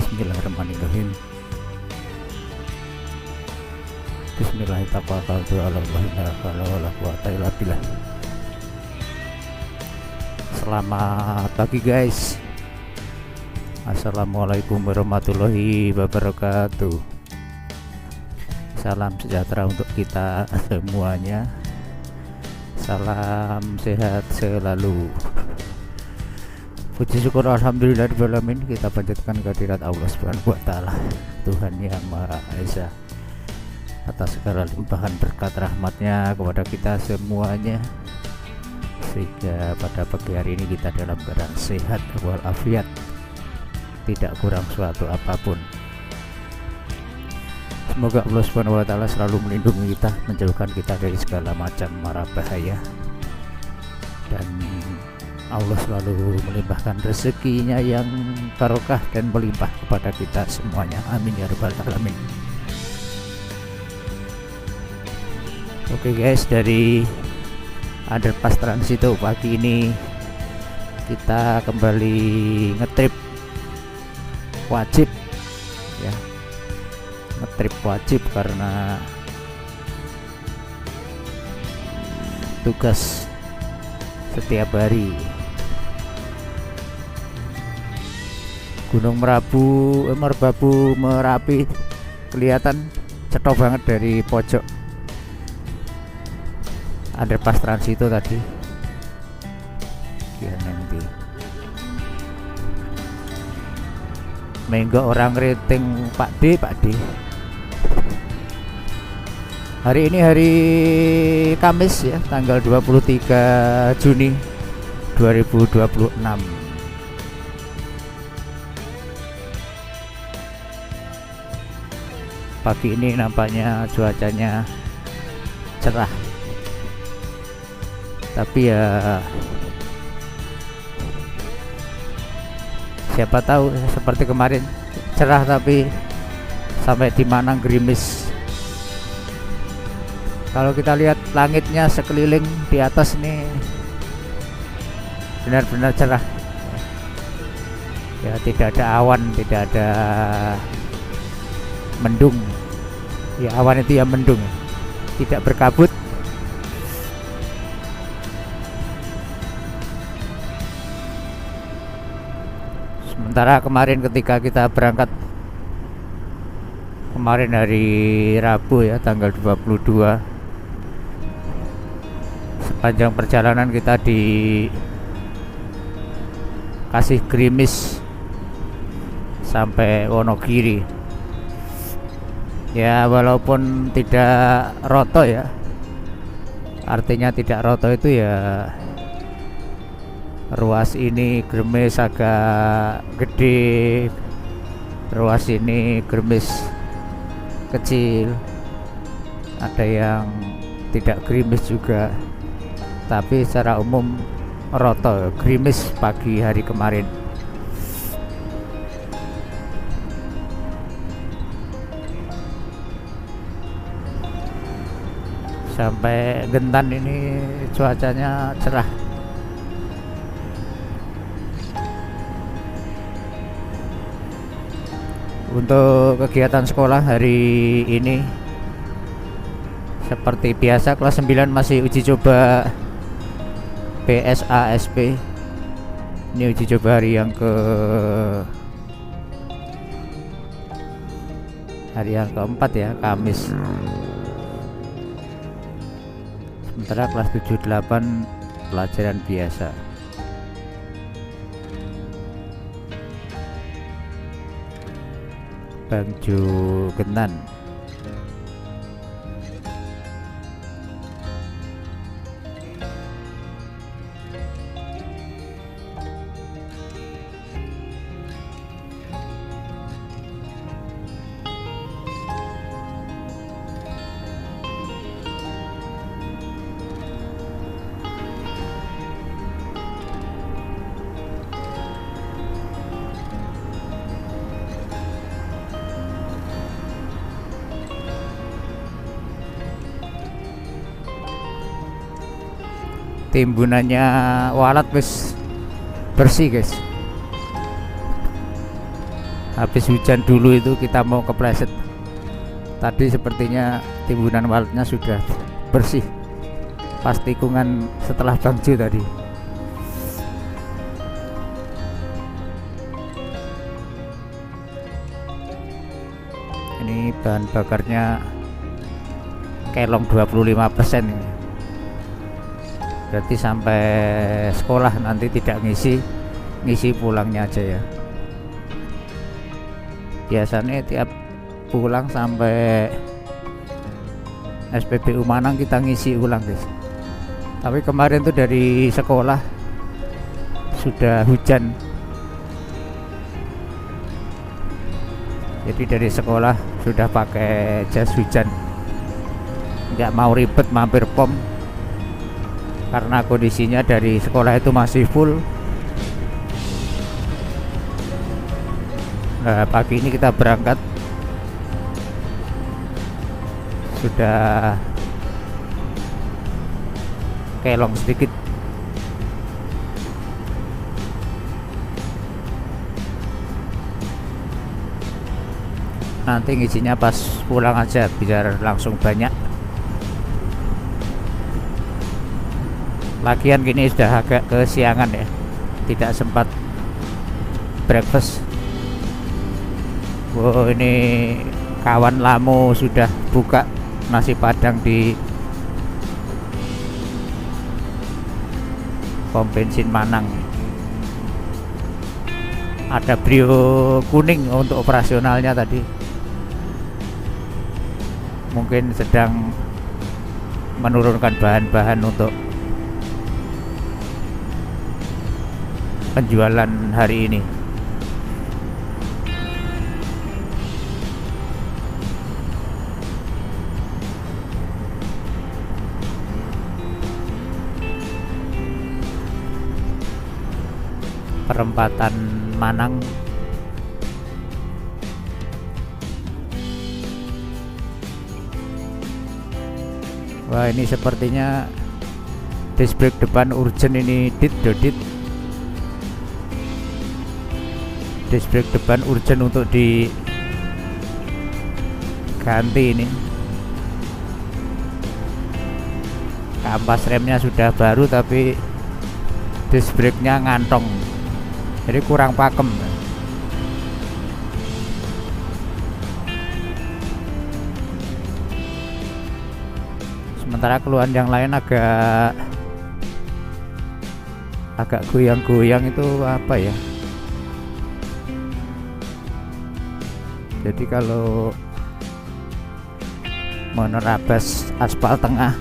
Bismillahirrahmanirrahim. Bismillahirrahmanirrahim. Selamat pagi guys. Assalamualaikum warahmatullahi wabarakatuh. Salam sejahtera untuk kita semuanya. Salam sehat selalu. Puji syukur alhamdulillahirrahmanirrahim, kita panjatkan kehadirat Allah Subhanahu wa taala, Tuhan yang Maha Esa, atas segala limpahan berkat rahmatnya kepada kita semuanya, sehingga pada pagi hari ini kita dalam keadaan sehat walafiat, tidak kurang suatu apapun. Semoga Allah Subhanahu wa taala selalu melindungi kita, menjauhkan kita dari segala macam mara bahaya, dan Allah selalu melimpahkan rezekinya yang barokah dan melimpah kepada kita semuanya. Amin ya rabbal alamin. Oke guys, dari underpass Transito pagi ini kita kembali ngetrip wajib ya, ngetrip wajib karena tugas setiap hari. Gunung Merapi kelihatan cetok banget dari pojok underpass Transito tadi. Ya, nanti menggo orang rating Pak D. Hari ini hari Kamis ya, tanggal 23 Juni 2026. Pagi ini nampaknya cuacanya cerah, tapi ya siapa tahu seperti kemarin cerah tapi sampai di mana gerimis. Kalau kita lihat langitnya sekeliling di atas ini benar-benar cerah ya, tidak ada awan, tidak ada mendung ya. Awan itu ya mendung, tidak berkabut. Sementara kemarin ketika kita berangkat kemarin hari Rabu ya, tanggal 22, sepanjang perjalanan kita dikasih gerimis sampai Wonogiri ya, walaupun tidak roto ya, artinya tidak roto itu ya, ruas ini gerimis agak gede, ruas ini gerimis kecil, ada yang tidak gerimis juga, tapi secara umum roto gerimis pagi hari kemarin. Sampai Gentan ini cuacanya cerah. Untuk kegiatan sekolah hari ini seperti biasa, kelas 9 masih uji coba PSASP. Ini uji coba hari yang keempat ya, Kamis. Sementara kelas 7-8 pelajaran biasa. Bangjo Gentan. timbunannya walat wis bersih guys, habis hujan dulu itu kita mau kepleset. Tadi sepertinya timbunan walletnya sudah bersih pas tikungan setelah Bangju tadi. Ini bahan bakarnya kelong 25% ini. Berarti sampai sekolah nanti tidak ngisi pulangnya aja ya. Biasanya tiap pulang sampai SPBU Manang kita ngisi ulang guys. Tapi kemarin tuh dari sekolah sudah hujan, jadi dari sekolah sudah pakai jas hujan, nggak mau ribet mampir pom karena kondisinya dari sekolah itu masih full. Nah, pagi ini kita berangkat sudah kelong sedikit. Nanti ngisinya pas pulang aja biar langsung banyak. Lagian gini sudah agak kesiangan ya, tidak sempat breakfast. Wow, ini kawan Lamu sudah buka nasi padang di pom bensin Manang. Ada brio kuning untuk operasionalnya tadi. Mungkin sedang menurunkan bahan-bahan untuk penjualan hari ini. Perempatan Manang. Wah, ini sepertinya disc brake depan urgent ini, dit. Disc brake depan urgent untuk diganti ini. Kampas remnya sudah baru tapi disc brake-nya ngantong, jadi kurang pakem. Sementara keluhan yang lain agak goyang-goyang, itu apa ya? Jadi kalau menerabas aspal tengah,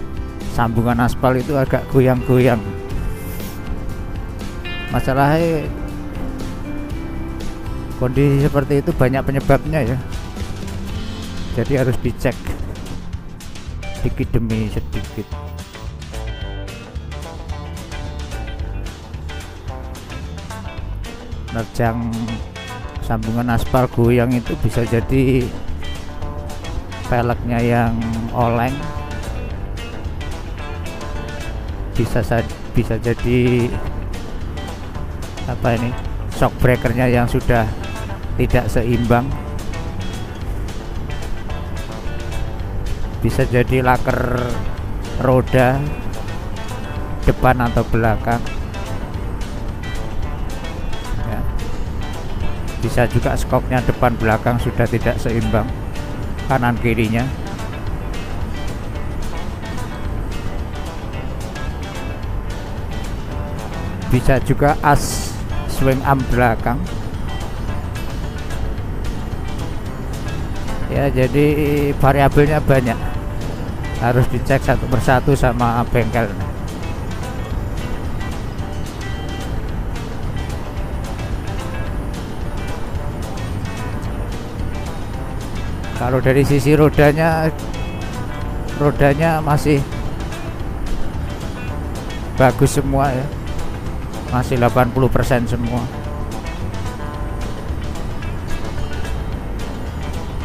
sambungan aspal itu agak goyang-goyang. Masalahnya kondisi seperti itu banyak penyebabnya ya, jadi harus dicek sedikit demi sedikit. Nerjang sambungan aspal goyang itu bisa jadi peleknya yang oleng, bisa jadi apa ini, shock breakernya yang sudah tidak seimbang, bisa jadi laker roda depan atau belakang ya. Bisa juga skoknya depan belakang sudah tidak seimbang, kanan kirinya. Bisa juga as swing arm belakang ya. Jadi variabelnya banyak, harus dicek satu persatu sama bengkel. Kalau dari sisi rodanya masih bagus semua ya, masih 80% semua.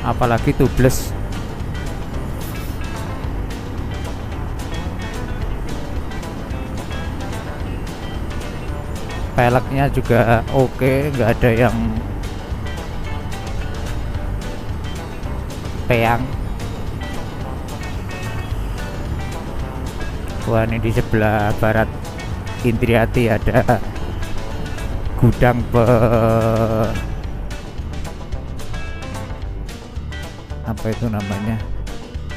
Apalagi tubeless. Peleknya juga oke, nggak ada yang Peyang. Wah, ini di sebelah barat Indriati ada gudang apa itu namanya,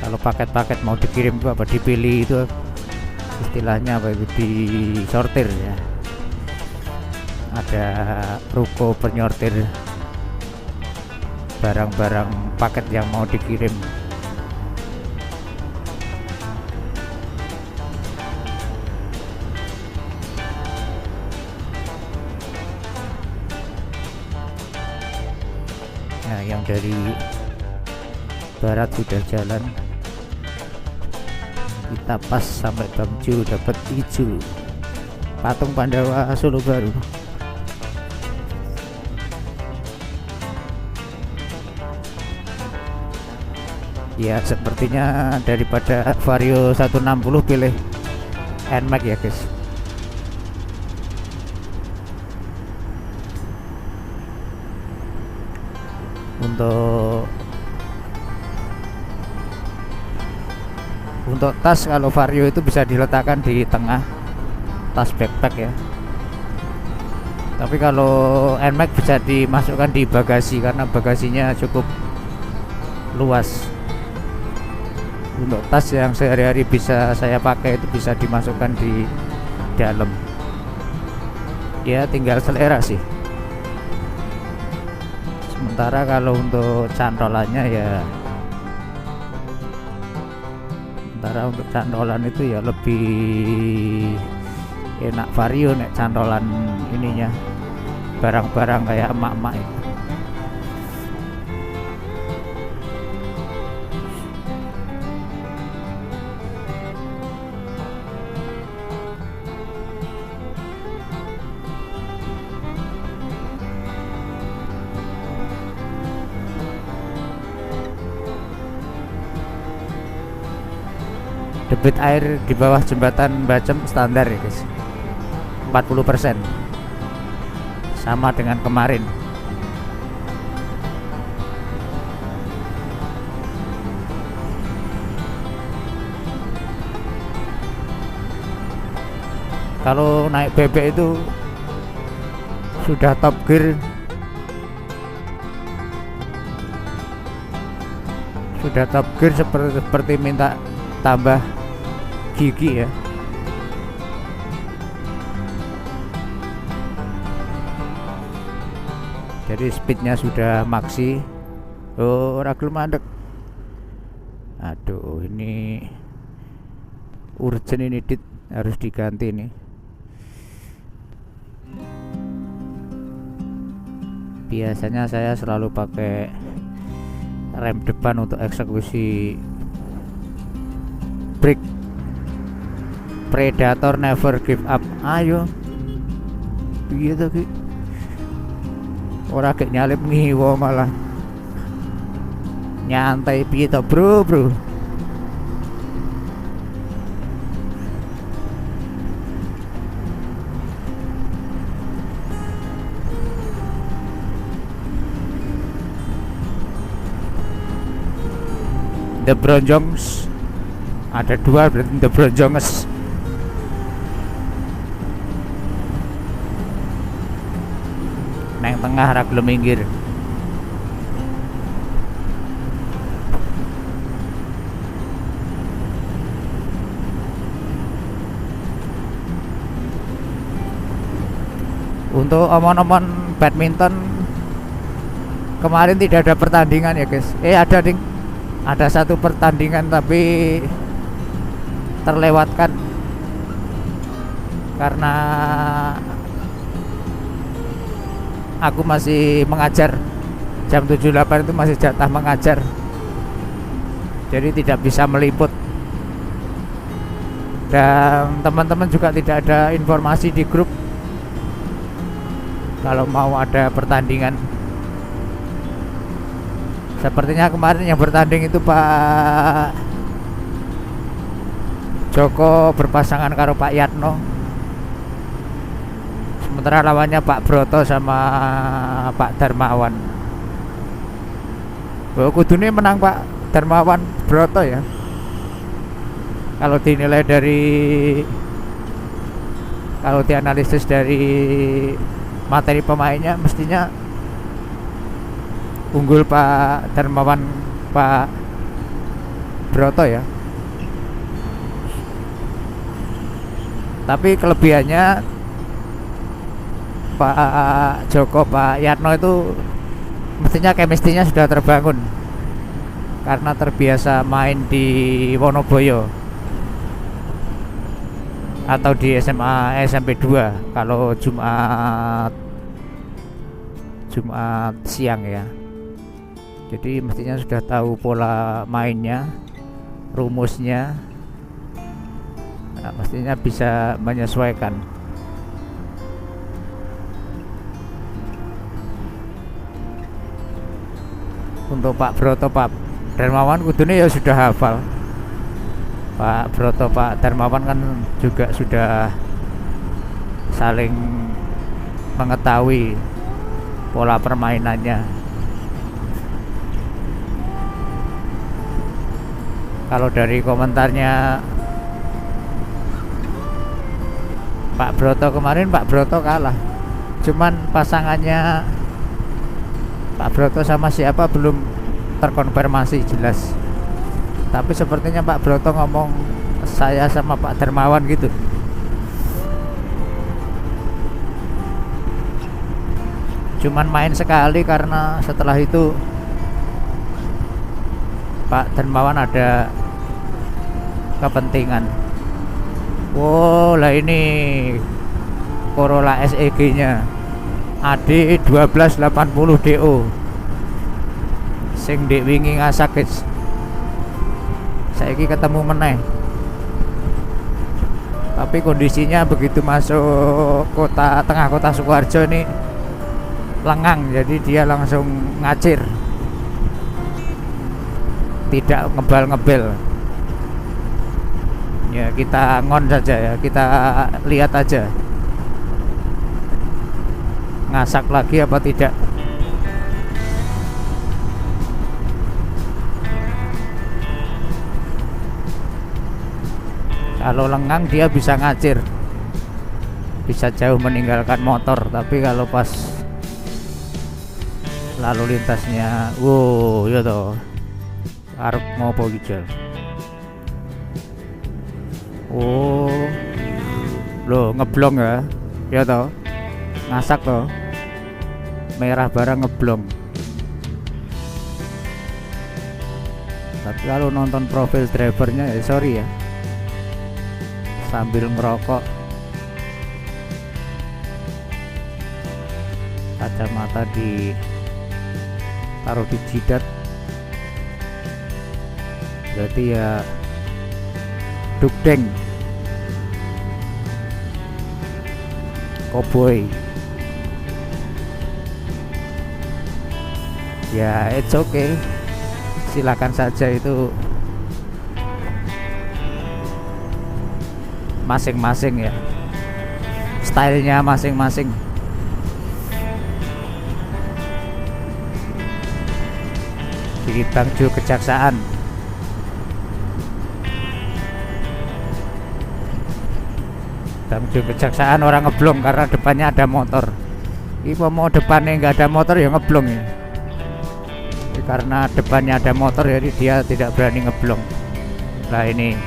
kalau paket-paket mau dikirim itu apa, dipilih itu istilahnya apa itu, disortir ya. Ada ruko penyortir barang-barang paket yang mau dikirim. Nah, yang dari barat sudah jalan, kita pas sampai Bamju dapat hijau patung Pandawa Solo Baru. Ya, sepertinya daripada Vario 160 pilih NMAX ya guys. Untuk tas, kalau Vario itu bisa diletakkan di tengah tas backpack ya. Tapi kalau NMAX bisa dimasukkan di bagasi karena bagasinya cukup luas. Untuk tas yang sehari-hari bisa saya pakai itu bisa dimasukkan di dalam. Ya tinggal selera sih. Sementara kalau untuk cantolannya ya, untuk cantolan itu ya lebih enak Vario nek cantolan ininya, barang-barang kayak emak-emak itu. Debit air di bawah jembatan Bacem standar ya guys, 40%, sama dengan kemarin. Kalau naik bebek itu sudah top gear, seperti minta tambah gigi ya. Jadi speednya sudah maksi. Oh, ragil mandek. Aduh, ini urgent ini, dit harus diganti nih. Biasanya saya selalu pakai rem depan untuk eksekusi brake. Predator never give up. Ayo piye to ki, ora kek nyalip ngiwo malah nyantai piye to bro. The Bronjongs ada dua, berarti The Bronjongs. Neng tengah ra gelem minggir. Untuk omon-omon badminton kemarin tidak ada pertandingan ya guys. Ada ding, ada satu pertandingan tapi terlewatkan karena aku masih mengajar. Jam 7.08 itu masih jatah mengajar, jadi tidak bisa meliput. Dan teman-teman juga tidak ada informasi di grup kalau mau ada pertandingan. Sepertinya kemarin yang bertanding itu Pak Joko berpasangan karo Pak Yatno, sementara lawannya Pak Broto sama Pak Darmawan. Oh, kudune menang Pak Darmawan Broto ya, kalau dinilai dari, kalau dianalisis dari materi pemainnya, mestinya unggul Pak Darmawan, Pak Broto ya. Tapi kelebihannya Pak Joko, Pak Yatno itu mestinya chemistry-nya sudah terbangun karena terbiasa main di Wonoboyo atau di SMA SMP 2 kalau Jumat siang ya. Jadi mestinya sudah tahu pola mainnya, rumusnya. Nah, mestinya bisa menyesuaikan. Untuk Pak Broto, Pak Darmawan kudune ya sudah hafal. Pak Broto, Pak Darmawan kan juga sudah saling mengetahui pola permainannya. Kalau dari komentarnya Pak Broto kemarin, Pak Broto kalah. Cuman pasangannya Pak Broto sama siapa belum terkonfirmasi jelas. Tapi sepertinya Pak Broto ngomong saya sama Pak Darmawan gitu. Cuman main sekali karena setelah itu Pak Darmawan ada kepentingan. Wow, lah ini Corolla SEG nya AD 1280 DO sing dek wingi ngasak guys, saiki ketemu meneh. Tapi kondisinya begitu masuk kota, tengah kota Sukoharjo ini lengang, jadi dia langsung ngacir, tidak ngebal-ngebel. Ya kita ngon saja ya, kita lihat aja ngasak lagi apa tidak. Kalau lengang dia bisa ngacir, bisa jauh meninggalkan motor. Tapi kalau pas lalu lintasnya, wow ya toh, arep ngopo gitu. Oh, lo ngeblong ya toh, ngasak toh, merah barang ngeblong. Tapi kalau nonton profil drivernya ya sorry ya, sambil ngerokok, kacamata taruh di jidat, berarti ya dugdeng, cowboy. Ya it's okay, silakan saja, itu masing-masing ya, stylenya masing-masing. Di Bangjo Kejaksaan, Bangjo Kejaksaan orang ngeblong karena depannya ada motor. Ini mau depannya nggak ada motor ya ngeblong ya. Karena depannya ada motor jadi dia tidak berani ngeblong. Nah ini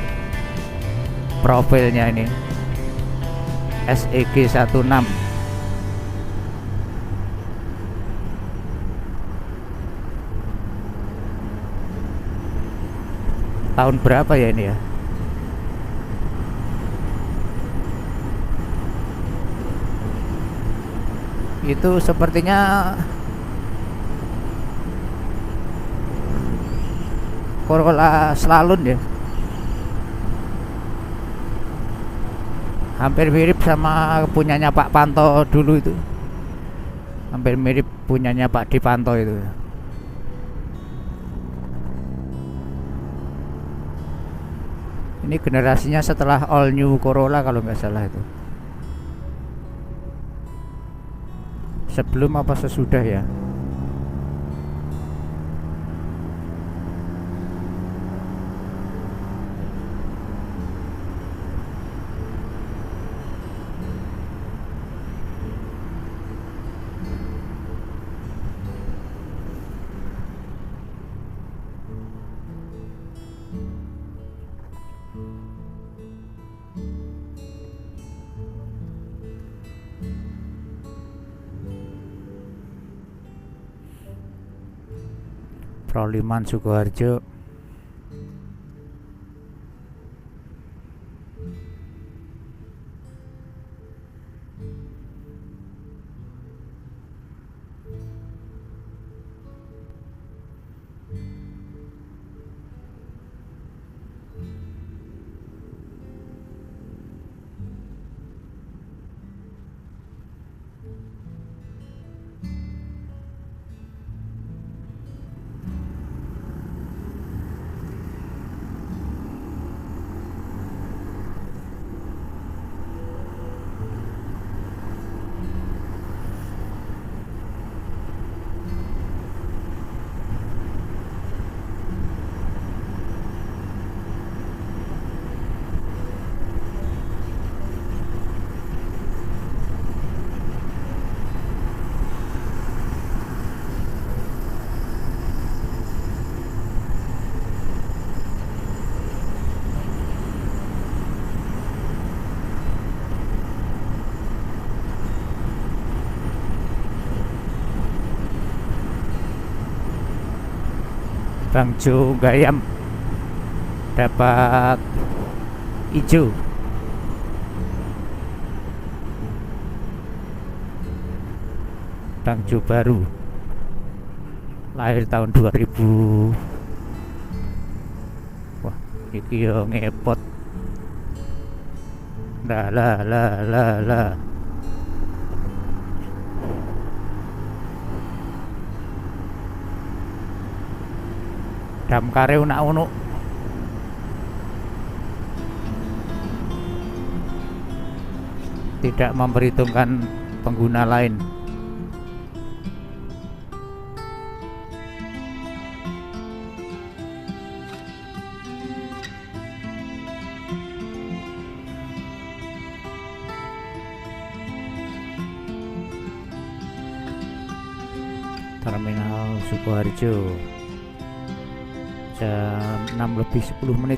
profilnya ini SEG 16. Tahun berapa ya ini ya? Itu sepertinya Corolla Slalom ya, hampir mirip sama punyanya Pak Panto dulu itu, hampir mirip punyanya Pak Dipanto itu. Ini generasinya setelah all new Corolla kalau nggak salah itu. Sebelum apa sesudah ya? Proliman Sukoharjo. Bangjo Gayam dapat hijau. Bangjo baru lahir tahun 2000. Wah, iki yo ngepot. Lah. Damkare unak-unuk. Tidak memperhitungkan pengguna lain. Terminal Sukoharjo jam 6:10.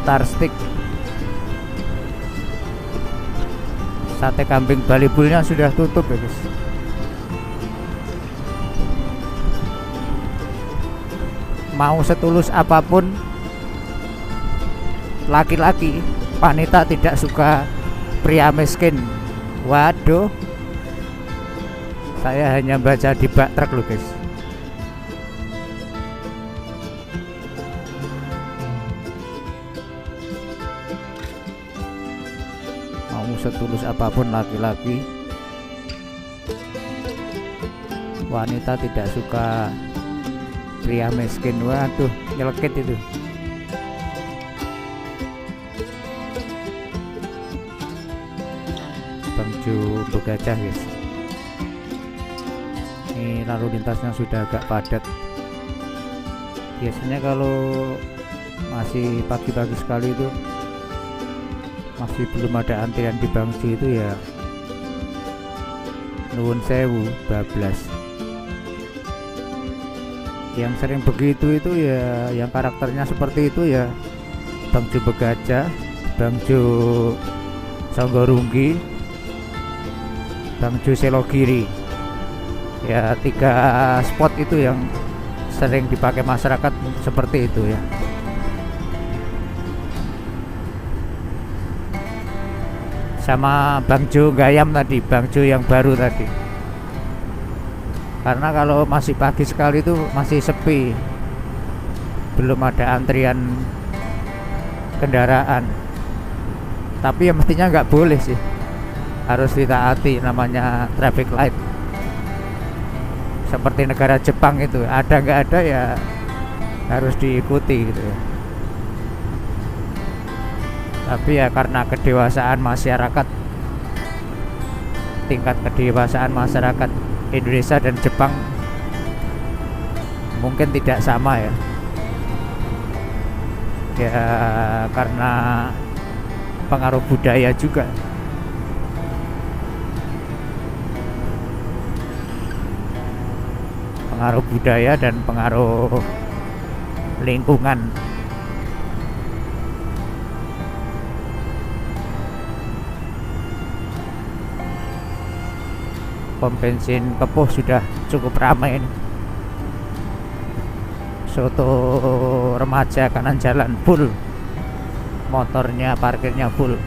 Star Stick, sate kambing Balibulnya sudah tutup ya guys. Mau setulus apapun laki-laki, wanita tidak suka pria miskin. Waduh, saya hanya baca di bak truk loh guys. Mau setulus apapun laki-laki, wanita tidak suka pria miskin. Waduh, nyelekit itu. Bangjo Begajah guys. Ini lalu lintasnya sudah agak padat. Biasanya kalau masih pagi-pagi sekali itu masih belum ada antrian di Bangjo itu ya nuwun sewu bablas. Yang sering begitu itu ya yang karakternya seperti itu ya Bangjo Begajah, Bangjo Songgorunggi, Bangjo Selogiri. Ya 3 spot itu yang sering dipakai masyarakat seperti itu ya. Sama Bangjo Gayam tadi, Bangjo yang baru tadi. Karena kalau masih pagi sekali itu masih sepi, belum ada antrian kendaraan. Tapi ya mestinya nggak boleh sih, harus ditaati, namanya traffic light. seperti negara Jepang itu, ada nggak ada ya harus diikuti gitu ya. Tapi ya karena kedewasaan masyarakat, tingkat kedewasaan masyarakat Indonesia dan Jepang mungkin tidak sama ya. Ya karena pengaruh budaya juga. Pengaruh budaya dan pengaruh lingkungan. Pom bensin Kepuh sudah cukup ramai ini. Soto remaja kanan jalan full, motornya parkirnya full.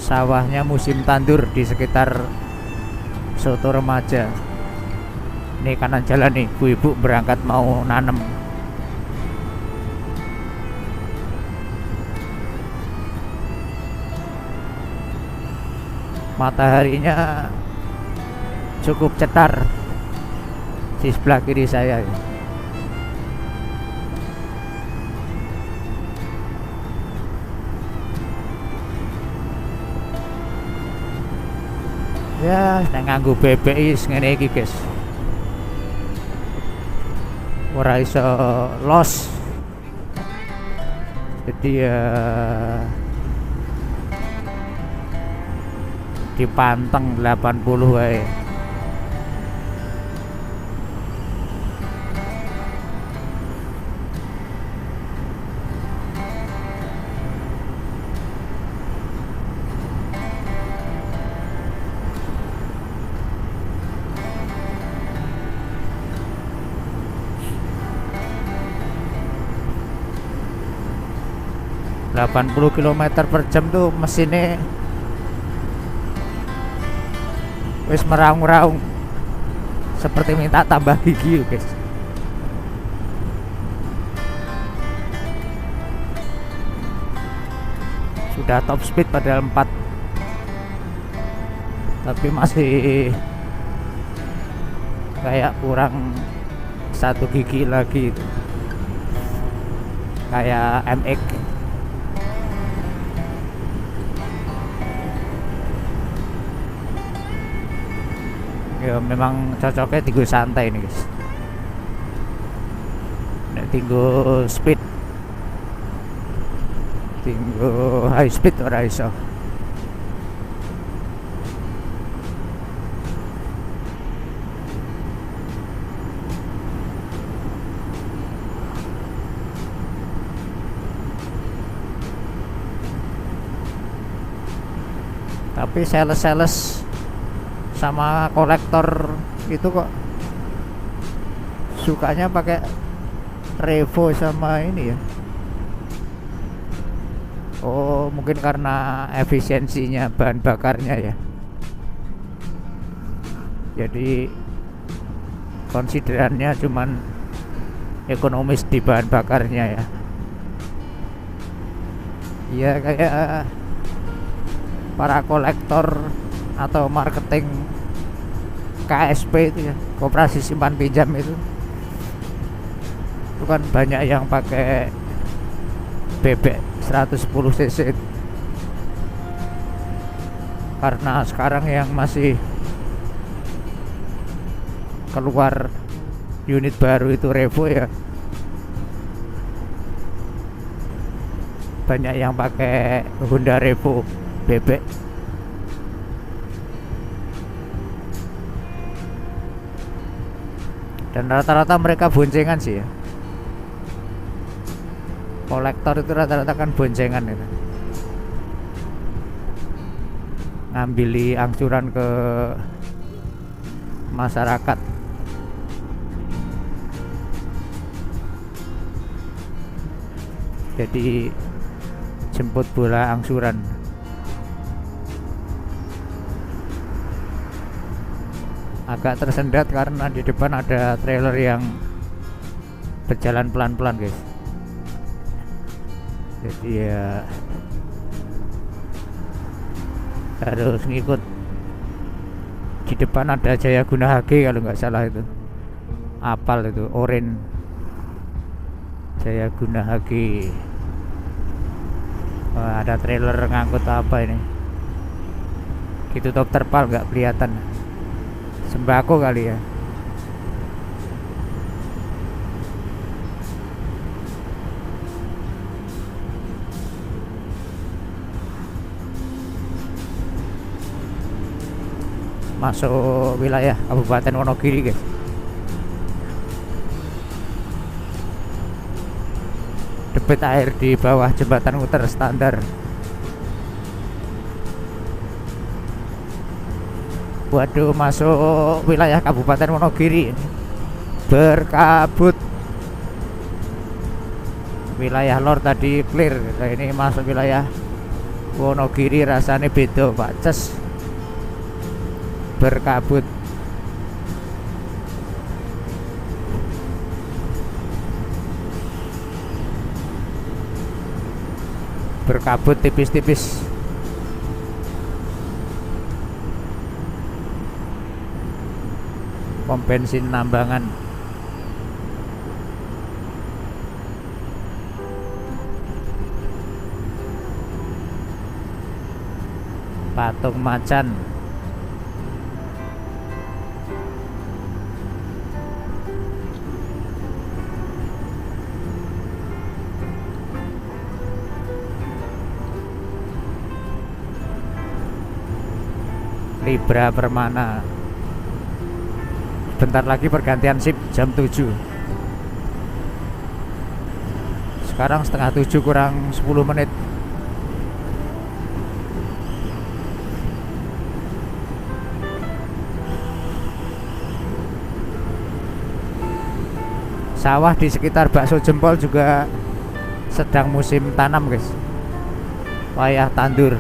Sawahnya musim tandur di sekitar soto remaja. Ini kanan jalan nih, ibu-ibu berangkat mau nanam. Mataharinya cukup cetar di sebelah kiri saya. Ya, nganggo BBI ngene iki, guys. Ora iso los. Jadi ya dipanteng 80 wae. ...80 km per jam tuh mesinnya wis meraung-raung seperti minta tambah gigi, guys. Sudah top speed padahal 4, tapi masih kayak kurang 1 gigi lagi, kayak MX. Ya memang cocoknya tinggal santai nih, guys. Nek tinggal speed, tinggal high speed ora iso. Tapi sales sama kolektor itu kok sukanya pakai Revo sama ini ya. Oh, mungkin karena efisiensinya bahan bakarnya ya. Jadi konsiderannya cuman ekonomis di bahan bakarnya ya. Ya kayak para kolektor atau marketing KSP itu ya, koperasi simpan pinjam itu kan banyak yang pakai bebek 110 cc karena sekarang yang masih keluar unit baru itu Revo ya, banyak yang pakai Honda Revo bebek. Dan rata-rata mereka boncengan sih ya. Kolektor itu rata-rata kan boncengan itu. Ngambil angsuran ke masyarakat. Jadi jemput bola angsuran. Agak tersendat karena di depan ada trailer yang berjalan pelan-pelan, guys. Jadi ya harus ngikut di depan ada Jayaguna HG kalau nggak salah itu, apal itu oren Jayaguna HG. Wah, ada trailer ngangkut apa ini, ditutup terpal nggak kelihatan, sembako kali ya. Masuk wilayah Kabupaten Wonogiri guys. Debit air di bawah jembatan muter standar. Waduh, masuk wilayah Kabupaten Wonogiri. Berkabut. Wilayah lor tadi clear, nah, ini masuk wilayah Wonogiri rasanya beda Pak Ces. Berkabut. Berkabut tipis-tipis. Pom bensin Nambangan. Patung Macan. Libra Permana. Bentar lagi pergantian sip jam 7. Sekarang setengah 7 kurang 10 menit. Sawah di sekitar Bakso Jempol juga sedang musim tanam guys, wayah tandur.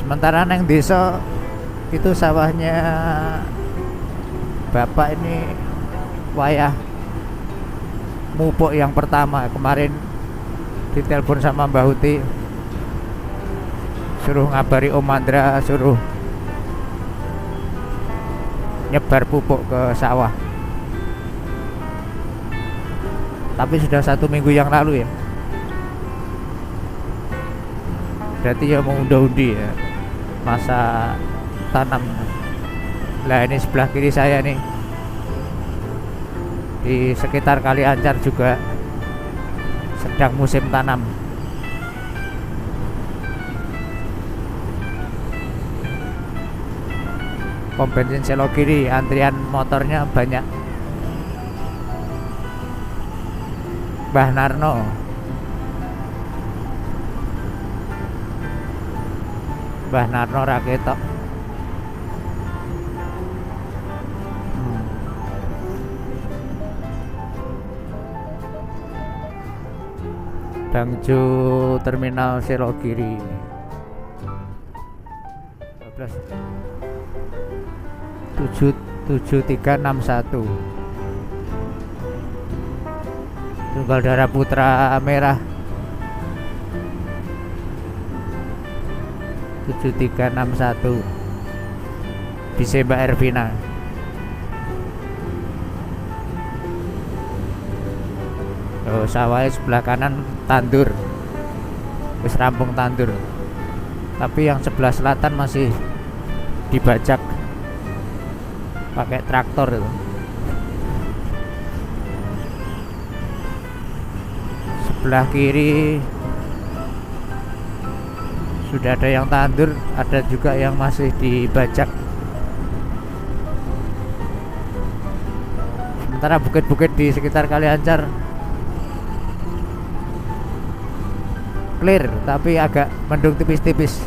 Sementara neng desa itu sawahnya bapak ini wayah mupuk yang pertama. Kemarin ditelepon sama Mbak Huti, suruh ngabari Om Andra, suruh nyebar pupuk ke sawah. Tapi sudah 1 minggu yang lalu ya. Berarti ya mau undi ya masa tanam. Lah ini sebelah kiri saya nih, di sekitar Kali Ancar juga sedang musim tanam. Pom bensin Selo kiri antrian motornya banyak. Mbah Narno. Mbah Narno raketok. Dangju Terminal Selo kiri 7361. Tunggal Darah Putra Merah 7361. Bisa Mbak Ervina. Oh, sawahnya sebelah kanan tandur, wis rampung tandur. Tapi yang sebelah selatan masih dibajak pakai traktor itu. Sebelah kiri sudah ada yang tandur, ada juga yang masih dibajak. Sementara bukit-bukit di sekitar Kali Ancar clear, tapi agak mendung tipis-tipis.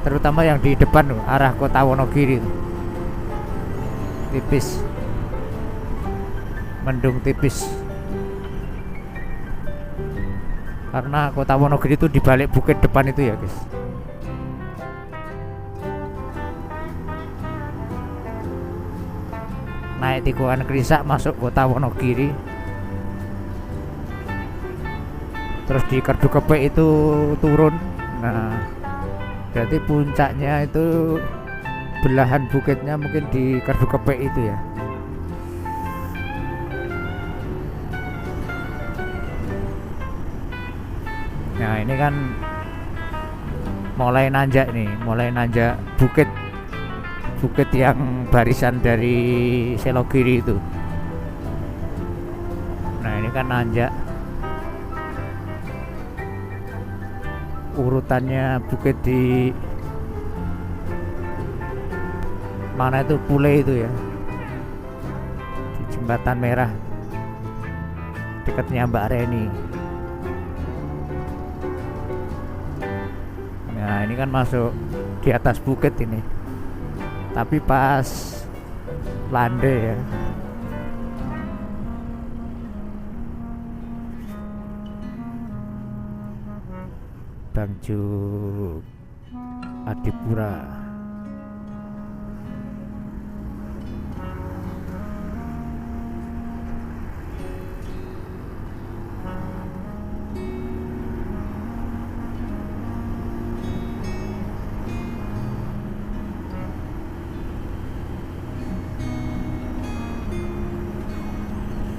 Terutama yang di depan arah kota Wonogiri tipis, mendung tipis. Karena kota Wonogiri itu di balik bukit depan itu ya guys. Naik tikungan Krisak masuk kota Wonogiri. terus di Kerdu Kepek itu turun. Nah, berarti puncaknya itu belahan bukitnya mungkin di Kerdu Kepek itu ya. Nah ini kan mulai nanjak bukit yang barisan dari Selogiri itu. Nah ini kan nanjak urutannya bukit di mana itu, Pule itu ya, di Jembatan Merah dekatnya Mbak Reni. Nah ini kan masuk di atas bukit ini, tapi pas landai ya. Bangjo Adipura.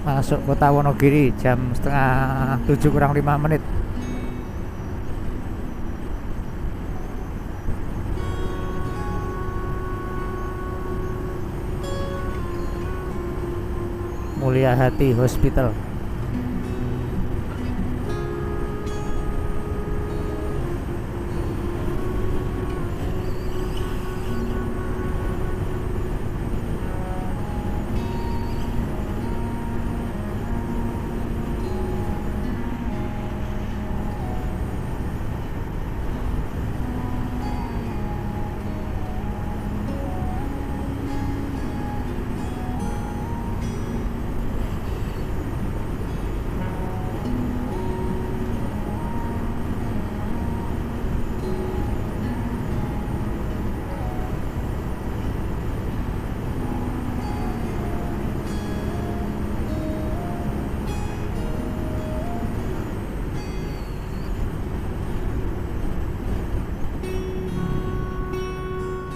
Masuk kota Wonogiri jam setengah 7 kurang 5 menit. Mulia Hati Hospital.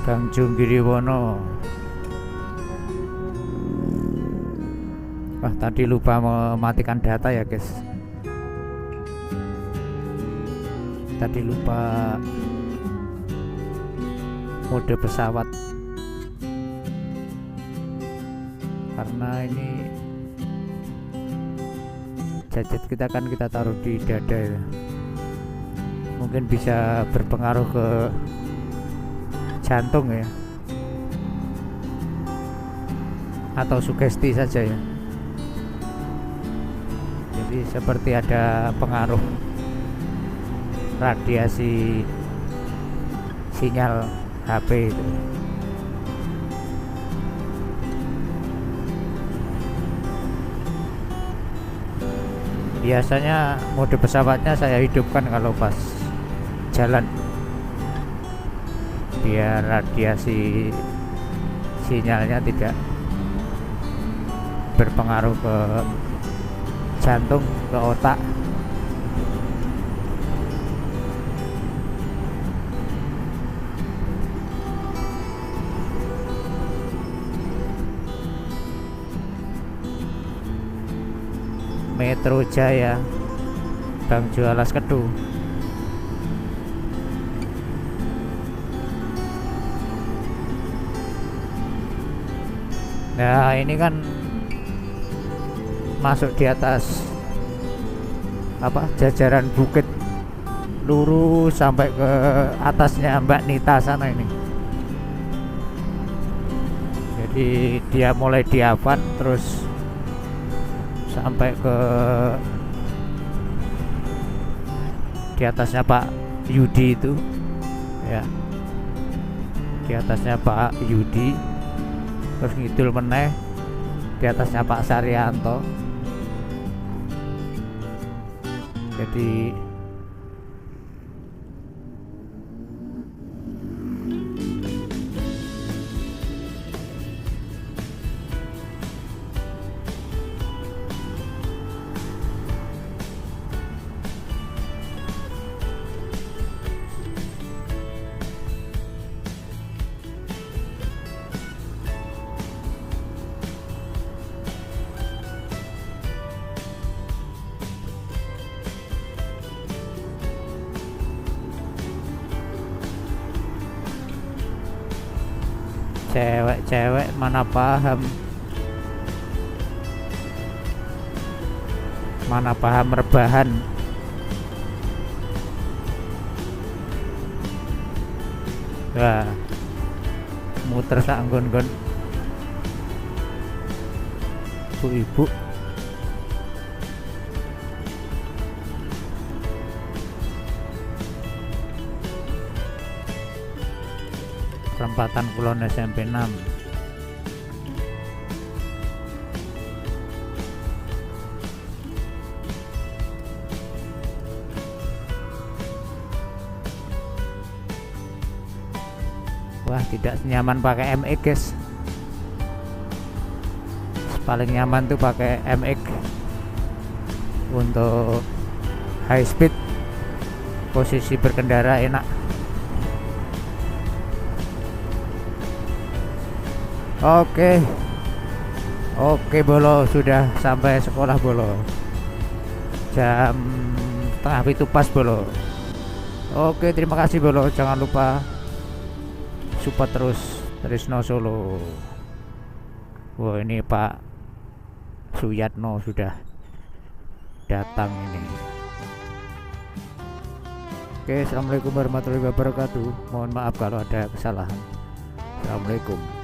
Bangjo Giriwono. Wah tadi lupa mematikan data ya guys. Tadi lupa mode pesawat karena ini gadget kita kan kita taruh di dada ya. Mungkin bisa berpengaruh ke jantung ya, atau sugesti saja ya. Jadi seperti ada pengaruh radiasi sinyal HP itu. Biasanya mode pesawatnya saya hidupkan kalau pas jalan, biar radiasi sinyalnya tidak berpengaruh ke jantung, ke otak. Metro Jaya, Bangjo Alas Kedu. Nah ini kan masuk di atas apa jajaran bukit lurus sampai ke atasnya Mbak Nita sana ini. Jadi dia mulai di Avan terus sampai ke di atasnya Pak Yudi itu ya, di atasnya Pak Yudi, terus ngidul meneh di atasnya Pak Saryanto. Jadi Cewek-cewek mana paham rebahan. Wah, muter sak nggon-nggon ibu-ibu. Perempatan Kulon SMP 6. Wah, tidak senyaman pakai MX guys. Paling nyaman tuh pakai MX untuk high speed, posisi berkendara enak. Oke Bolo, sudah sampai sekolah Bolo. Jam 6:30 pas Bolo. Oke, terima kasih Bolo. Jangan lupa support terus Trisno Solo. Wah, ini Pak Suyatno sudah datang ini. Oke, assalamualaikum warahmatullahi wabarakatuh. Mohon maaf kalau ada kesalahan. Assalamualaikum.